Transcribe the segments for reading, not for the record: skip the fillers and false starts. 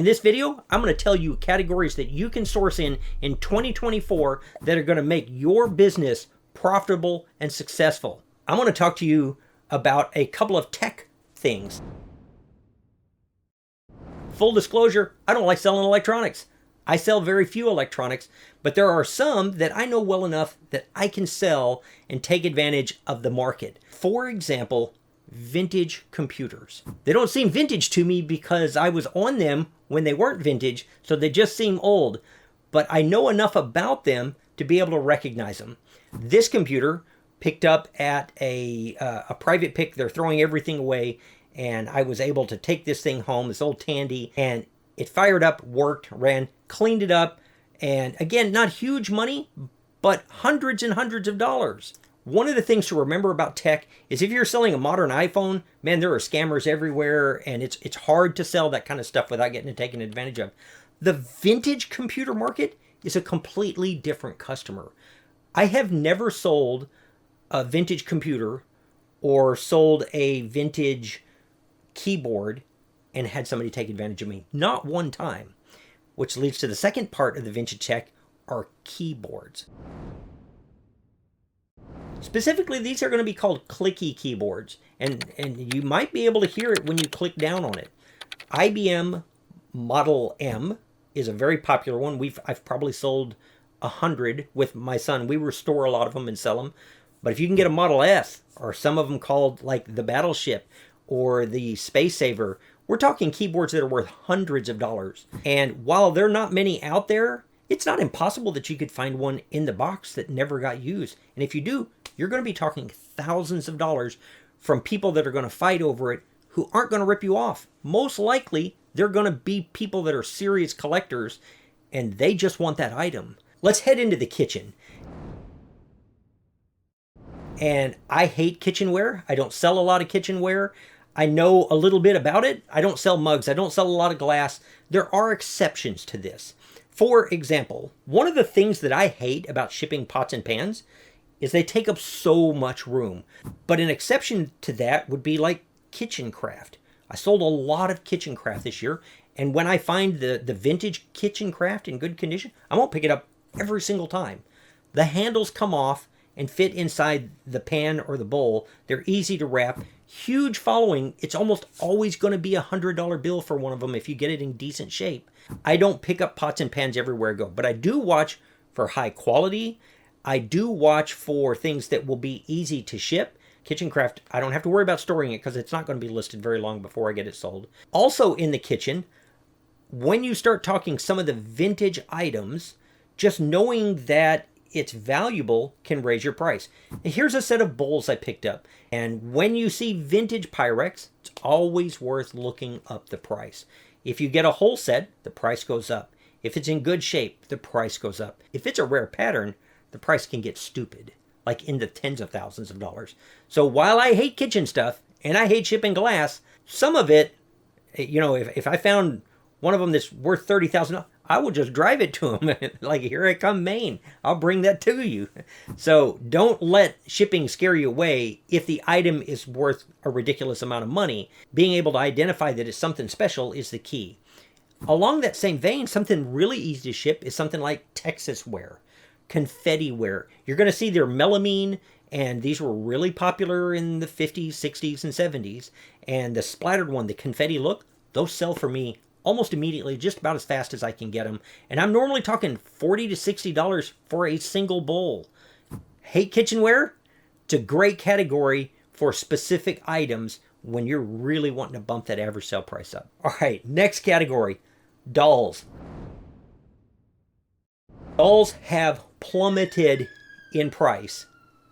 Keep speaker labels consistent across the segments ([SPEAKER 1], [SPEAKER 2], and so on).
[SPEAKER 1] In this video, I'm going to tell you categories that you can source in 2024 that are going to make your business profitable and successful. I want to talk to you about a couple of tech things. Full disclosure, I don't like selling electronics. I sell very few electronics, but there are some that I know well enough that I can sell and take advantage of the market. For example, vintage computers. They don't seem vintage to me because I was on them when they weren't vintage, so they just seem old. But I know enough about them to be able to recognize them. This computer picked up at a private pick. They're throwing everything away, and I was able to take this thing home, this old Tandy, and it fired up, worked, ran, cleaned it up, and again, not huge money, but hundreds and hundreds of dollars. One of the things to remember about tech is if you're selling a modern iPhone, man, there are scammers everywhere, and it's hard to sell that kind of stuff without getting taken advantage of. The vintage computer market is a completely different customer. I have never sold a vintage computer or sold a vintage keyboard and had somebody take advantage of me. Not one time. Which leads to the second part of the vintage tech, are keyboards. Specifically, these are going to be called clicky keyboards, and you might be able to hear it when you click down on it. IBM Model M is a very popular one. I've probably sold 100 with my son. We restore a lot of them and sell them. But if you can get a Model S, or some of them called like the Battleship or the Space Saver, we're talking keyboards that are worth hundreds of dollars. And while there are not many out there, it's not impossible that you could find one in the box that never got used. And if you do, you're going to be talking thousands of dollars from people that are going to fight over it who aren't going to rip you off. Most likely, they're going to be people that are serious collectors and they just want that item. Let's head into the kitchen. And I hate kitchenware. I don't sell a lot of kitchenware. I know a little bit about it. I don't sell mugs. I don't sell a lot of glass. There are exceptions to this. For example, one of the things that I hate about shipping pots and pans is they take up so much room. But an exception to that would be like kitchen craft. I sold a lot of kitchen craft this year, and when I find the vintage kitchen craft in good condition, I won't pick it up every single time. The handles come off and fit inside the pan or the bowl. They're easy to wrap. Huge following. It's almost always going to be a $100 bill for one of them if you get it in decent shape. I don't pick up pots and pans everywhere I go, but I do watch for high quality. I do watch for things that will be easy to ship. Kitchen craft, I don't have to worry about storing it because it's not going to be listed very long before I get it sold. Also in the kitchen, when you start talking some of the vintage items, just knowing that it's valuable can raise your price. Here's a set of bowls I picked up. And when you see vintage Pyrex, it's always worth looking up the price. If you get a whole set, the price goes up. If it's in good shape, the price goes up. If it's a rare pattern, the price can get stupid, like in the tens of thousands of dollars. So while I hate kitchen stuff and I hate shipping glass, some of it, if I found one of them that's worth $30,000, I will just drive it to them. Like, here I come, Maine. I'll bring that to you. So don't let shipping scare you away if the item is worth a ridiculous amount of money. Being able to identify that it's something special is the key. Along that same vein, something really easy to ship is something like Texas ware, confetti ware. You're going to see they're melamine, and these were really popular in the 50s, 60s, and 70s. And the splattered one, the confetti look, those sell for me almost immediately, just about as fast as I can get them. And I'm normally talking $40 to $60 for a single bowl. Hate kitchenware? It's a great category for specific items when you're really wanting to bump that average sale price up. All right, next category, dolls. Dolls have plummeted in price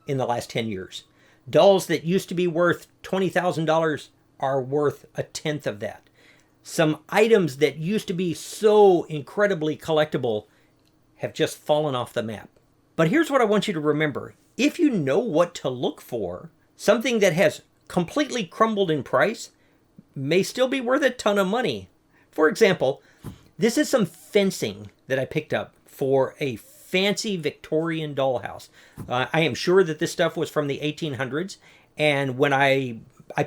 [SPEAKER 1] in the last 10 years. Dolls that used to be worth $20,000 are worth a tenth of that. Some items that used to be so incredibly collectible have just fallen off the map. But here's what I want you to remember. If you know what to look for, something that has completely crumbled in price may still be worth a ton of money. For example, this is some fencing that I picked up for a fancy Victorian dollhouse. I am sure that this stuff was from the 1800s. And when I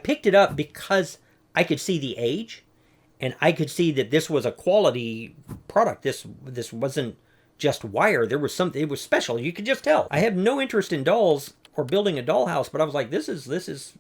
[SPEAKER 1] picked it up because I could see the age, And I could see that this was a quality product. This wasn't just wire. There was something, it was special. You could just tell. I have no interest in dolls or building a dollhouse, but I was like, this is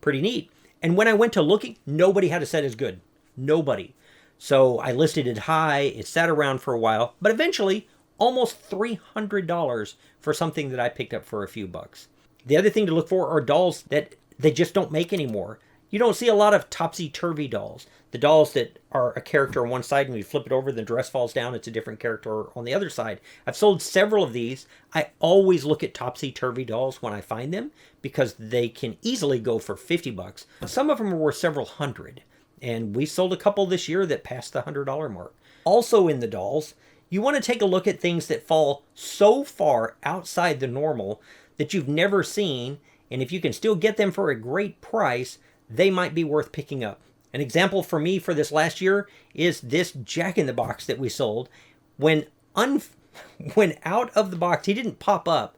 [SPEAKER 1] pretty neat. And when I went to looking, nobody had a set as good. Nobody. So I listed it high. It sat around for a while, but eventually almost $300 for something that I picked up for a few bucks. The other thing to look for are dolls that they just don't make anymore. You don't see a lot of topsy-turvy dolls. The dolls that are a character on one side and you flip it over, the dress falls down, it's a different character on the other side. I've sold several of these. I always look at topsy-turvy dolls when I find them because they can easily go for 50 bucks. Some of them are worth several hundred. And we sold a couple this year that passed the $100 mark. Also in the dolls, you want to take a look at things that fall so far outside the normal that you've never seen, and if you can still get them for a great price, they might be worth picking up. An example for me for this last year is this Jack-in-the-Box that we sold. When out of the box, he didn't pop up,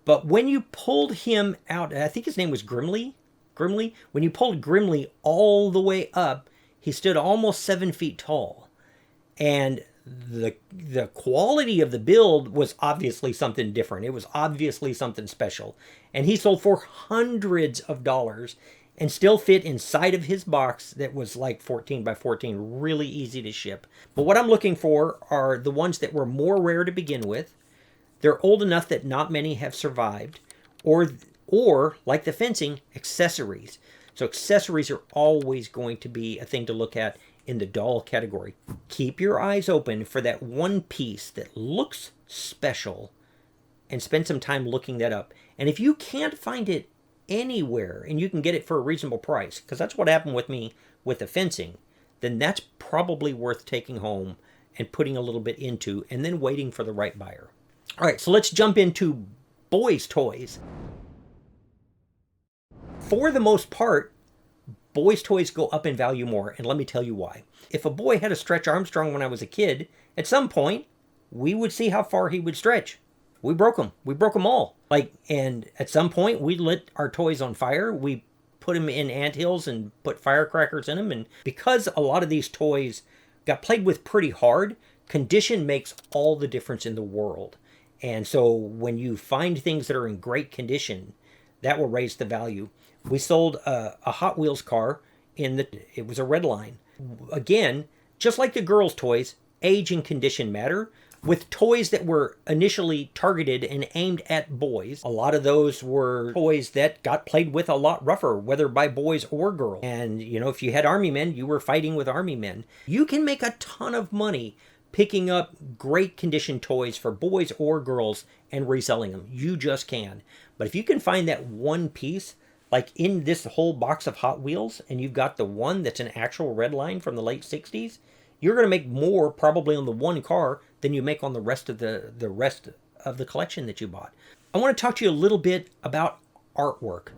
[SPEAKER 1] but when you pulled him out, I think his name was Grimly, when you pulled Grimly all the way up, he stood almost 7 feet tall. And the quality of the build was obviously something different. It was obviously something special. And he sold for hundreds of dollars and still fit inside of his box that was like 14 by 14, really easy to ship. But what I'm looking for are the ones that were more rare to begin with. They're old enough that not many have survived, or like the fencing, accessories. So accessories are always going to be a thing to look at in the doll category. Keep your eyes open for that one piece that looks special and spend some time looking that up. And if you can't find it anywhere and you can get it for a reasonable price, because that's what happened with me with the fencing, then that's probably worth taking home and putting a little bit into and then waiting for the right buyer. All right, so let's jump into boys' toys. For the most part, boys' toys go up in value more, and let me tell you why. If a boy had a Stretch Armstrong when I was a kid, at some point, we would see how far he would stretch. We broke them. We broke them all. And at some point, we lit our toys on fire. We put them in anthills and put firecrackers in them. And because a lot of these toys got played with pretty hard, condition makes all the difference in the world. And so when you find things that are in great condition, that will raise the value. We sold a Hot Wheels car it was a red line. Again, just like the girls' toys, age and condition matter. With toys that were initially targeted and aimed at boys, a lot of those were toys that got played with a lot rougher, whether by boys or girls. And, if you had army men, you were fighting with army men. You can make a ton of money picking up great condition toys for boys or girls and reselling them. You just can. But if you can find that one piece, like in this whole box of Hot Wheels, and you've got the one that's an actual red line from the late 60s, you're going to make more probably on the one car than you make on the rest of the collection that you bought. I want to talk to you a little bit about artwork.